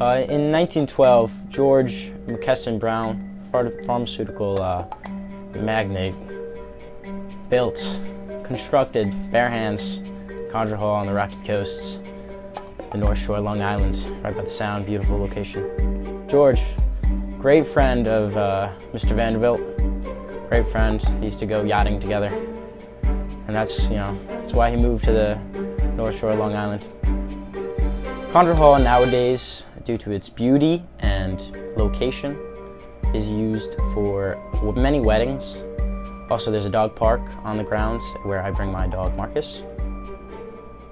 In 1912, George McKesson Brown, pharmaceutical magnate, constructed, bare hands, Condra Hall on the Rocky Coasts, the North Shore, Long Island, right by the Sound, beautiful location. George, great friend of Mr. Vanderbilt, great friend. They used to go yachting together, and that's why he moved to the North Shore, Long Island. Condra Hall nowadays, due to its beauty and location, is used for many weddings. Also, there's a dog park on the grounds where I bring my dog Marcus.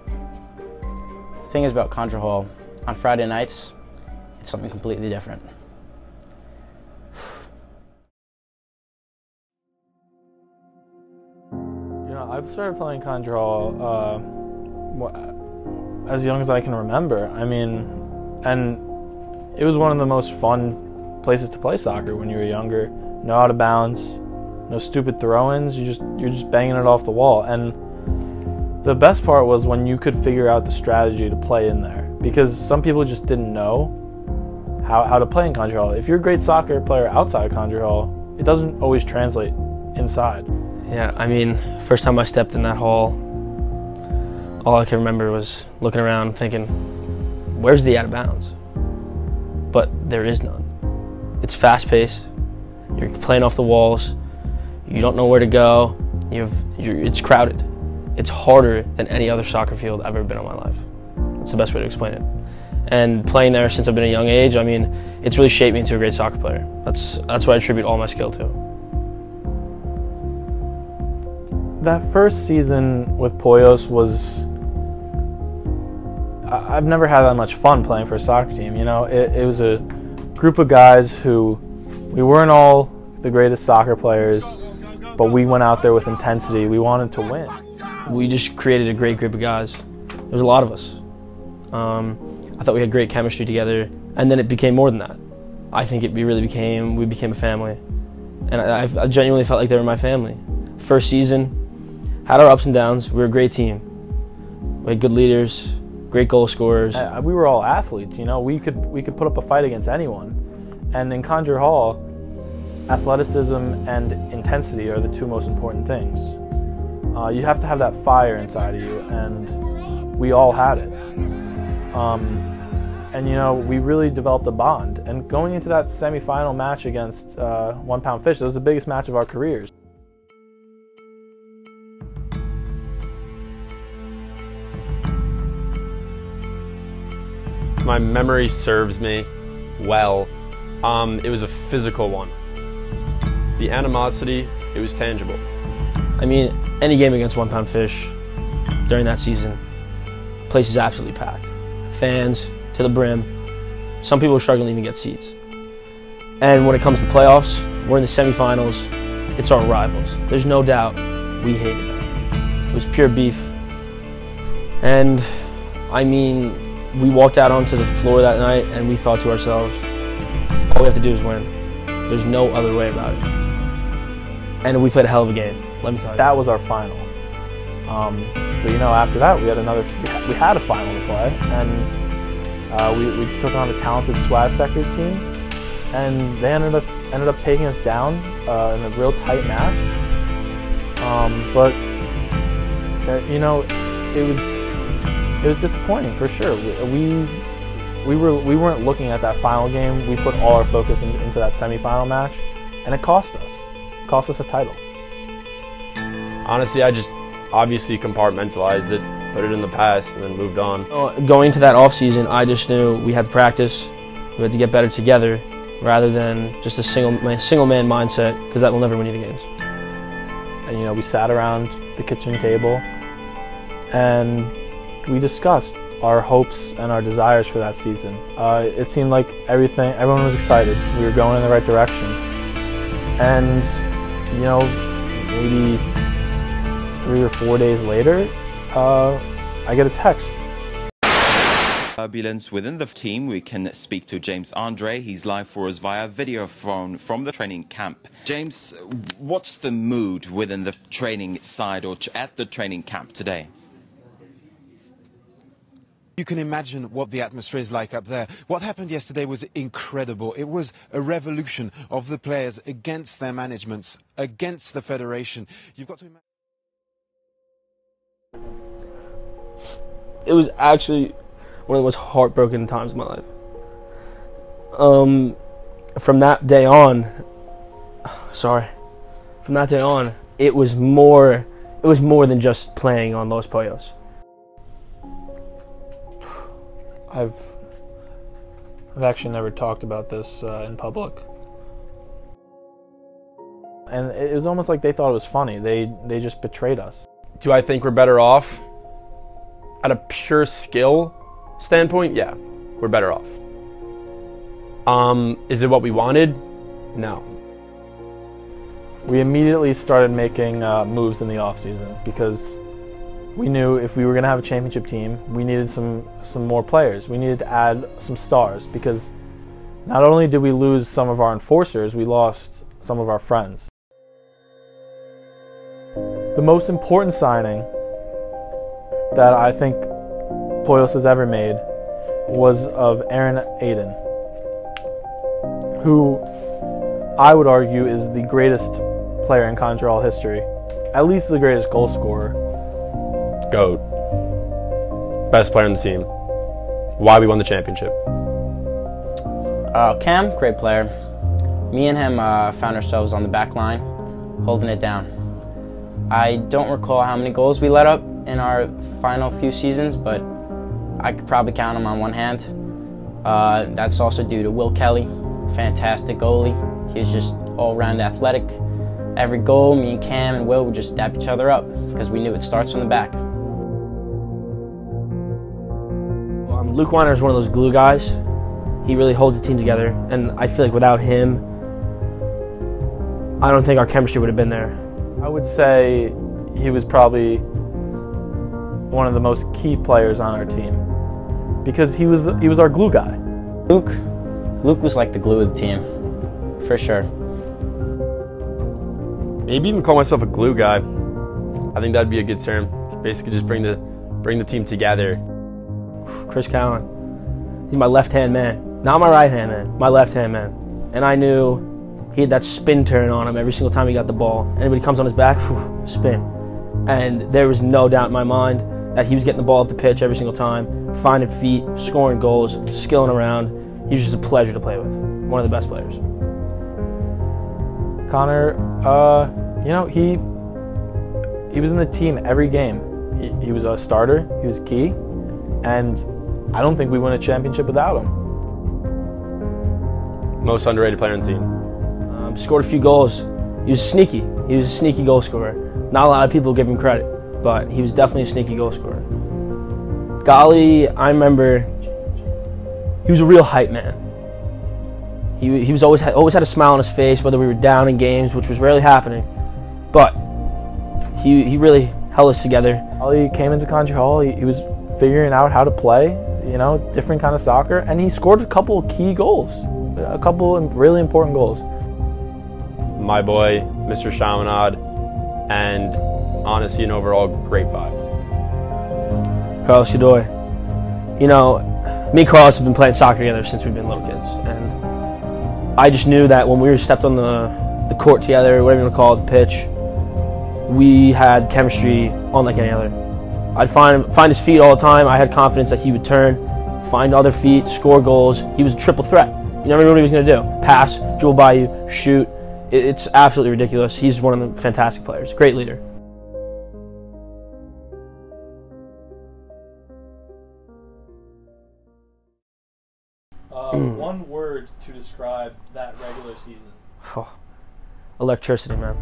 The thing is about Condra Hall, on Friday nights, it's something completely different. I've started playing Condra Hall as young as I can remember. I mean, and it was one of the most fun places to play soccer when you were younger. No out of bounds, no stupid throw-ins. You're just banging it off the wall. And the best part was when you could figure out the strategy to play in there, because some people just didn't know how to play in Condra Hall. If you're a great soccer player outside Condra Hall, it doesn't always translate inside. Yeah, I mean, first time I stepped in that hall, all I can remember was looking around thinking, where's the out of bounds? But there is none. It's fast-paced, you're playing off the walls, you don't know where to go, it's crowded. It's harder than any other soccer field I've ever been in my life. That's the best way to explain it. And playing there since I've been a young age, I mean, it's really shaped me into a great soccer player. That's what I attribute all my skill to. That first season with Pollos was, I've never had that much fun playing for a soccer team. It was a group of guys who, we weren't all the greatest soccer players, but we went out there with intensity. We wanted to win. We just created a great group of guys. There was a lot of us. I thought we had great chemistry together, and then it became more than that. I think we became a family, and I genuinely felt like they were my family. First season, had our ups and downs. We were a great team. We had good leaders, great goal scorers. We were all athletes. We could put up a fight against anyone, and in Condra Hall, athleticism and intensity are the two most important things. You have to have that fire inside of you, and we all had it. And we really developed a bond. And going into that semi-final match against 1 Pound Fish, that was the biggest match of our careers. My memory serves me well. It was a physical one. The animosity, it was tangible. I mean, any game against 1 Pound Fish during that season, place is absolutely packed. Fans to the brim. Some people are struggling to even get seats. And when it comes to playoffs, we're in the semifinals. It's our rivals. There's no doubt we hated them. It was pure beef. And I mean, we walked out onto the floor that night and we thought to ourselves, all we have to do is win. There's no other way about it. And we played a hell of a game, let me tell you. That was our final. But after that we had a final to play, and we took on a talented Swaztekers team, and they ended up taking us down in a real tight match. But it was disappointing for sure. We weren't looking at that final game. We put all our focus into that semifinal match, and it cost us. It cost us a title. Honestly, I just obviously compartmentalized it, put it in the past, and then moved on. Going into that off season, I just knew we had to practice. We had to get better together, rather than just a single man mindset, because that will never win you the games. And we sat around the kitchen table, and we discussed our hopes and our desires for that season. It seemed like everyone was excited. We were going in the right direction. And, maybe 3 or 4 days later, I get a text. Turbulence within the team. We can speak to James Andre. He's live for us via video phone from the training camp. James, what's the mood within the training side or at the training camp today? You can imagine what the atmosphere is like up there. What happened yesterday was incredible. It was a revolution of the players against their managements, against the federation. You've got to imagine. It was actually one of the most heartbroken times of my life. From that day on, it was more than just playing on Los Pollos. I've actually never talked about this in public. And it was almost like they thought it was funny. They just betrayed us. Do I think we're better off? At a pure skill standpoint, yeah, we're better off. Is it what we wanted? No. We immediately started making moves in the offseason because we knew if we were going to have a championship team, we needed some more players. We needed to add some stars because not only did we lose some of our enforcers, we lost some of our friends. The most important signing that I think Pollos has ever made was of Aaron Aiden, who I would argue is the greatest player in Contral history, at least the greatest goal scorer. GOAT. Best player on the team. Why we won the championship. Cam, great player. Me and him found ourselves on the back line, holding it down. I don't recall how many goals we let up in our final few seasons, but I could probably count them on one hand. That's also due to Will Kelly, fantastic goalie. He was just all-around athletic. Every goal, me and Cam and Will would just dap each other up because we knew it starts from the back. Luke Weiner is one of those glue guys. He really holds the team together, and I feel like without him, I don't think our chemistry would have been there. I would say he was probably one of the most key players on our team because he was our glue guy. Luke was like the glue of the team, for sure. Maybe even call myself a glue guy. I think that'd be a good term. Basically, just bring the team together. Chris Cowan, he's my left-hand man, not my right-hand man, my left-hand man. And I knew he had that spin turn on him every single time he got the ball. Anybody comes on his back, spin. And there was no doubt in my mind that he was getting the ball up the pitch every single time, finding feet, scoring goals, skilling around. He was just a pleasure to play with. One of the best players. Connor, he was in the team every game. He was a starter, he was key, and I don't think we win a championship without him. Most underrated player on the team. Scored a few goals. He was sneaky. He was a sneaky goal scorer. Not a lot of people give him credit, but he was definitely a sneaky goal scorer. Golly, I remember he was a real hype man. He was always had a smile on his face, whether we were down in games, which was rarely happening. But he really held us together. He came into Country Hall. He was figuring out how to play, different kind of soccer, and he scored a couple of key goals, a couple of really important goals. My boy, Mr. Chaminade, and honestly, an overall great vibe. Carlos Godoy. Me and Carlos have been playing soccer together since we've been little kids, and I just knew that when we stepped on the court together, whatever you want to call it, the pitch, we had chemistry unlike any other. I'd find his feet all the time. I had confidence that he would turn, find other feet, score goals. He was a triple threat. You never knew what he was going to do. Pass, dribble by you, shoot. It's absolutely ridiculous. He's one of the fantastic players. Great leader. One word to describe that regular season. Electricity, man.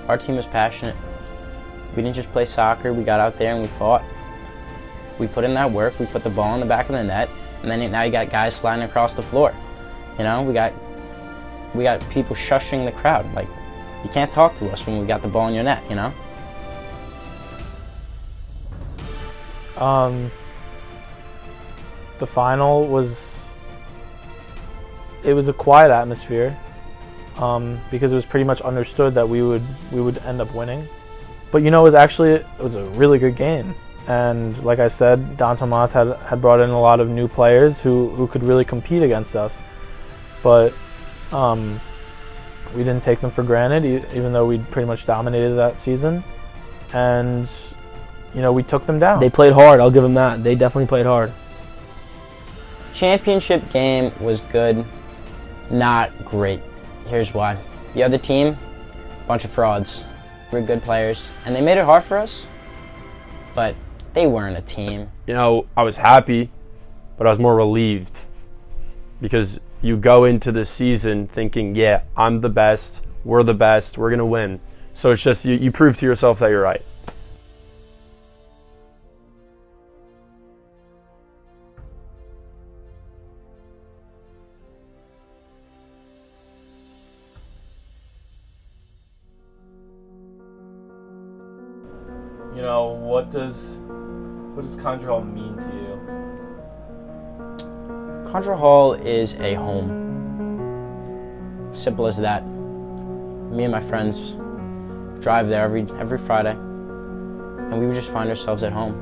Our team was passionate. We didn't just play soccer, we got out there and we fought. We put in that work, we put the ball in the back of the net, and then now you got guys sliding across the floor. You know, we got people shushing the crowd. Like, you can't talk to us when we got the ball in your net, you know? The final was a quiet atmosphere because it was pretty much understood that we would end up winning. But you know, it was a really good game. And like I said, Don Tomas had brought in a lot of new players who could really compete against us. But we didn't take them for granted, even though we pretty much dominated that season. And you know, we took them down. They played hard, I'll give them that. They definitely played hard. Championship game was good, not great. Here's why. The other team, bunch of frauds. We're good players, and they made it hard for us, but they weren't a team. You know, I was happy, but I was more relieved because you go into the season thinking, yeah, I'm the best, we're going to win. So it's just, you prove to yourself that you're right. You know, what does Condra Hall mean to you? Condra Hall is a home. Simple as that. Me and my friends drive there every Friday, and we would just find ourselves at home.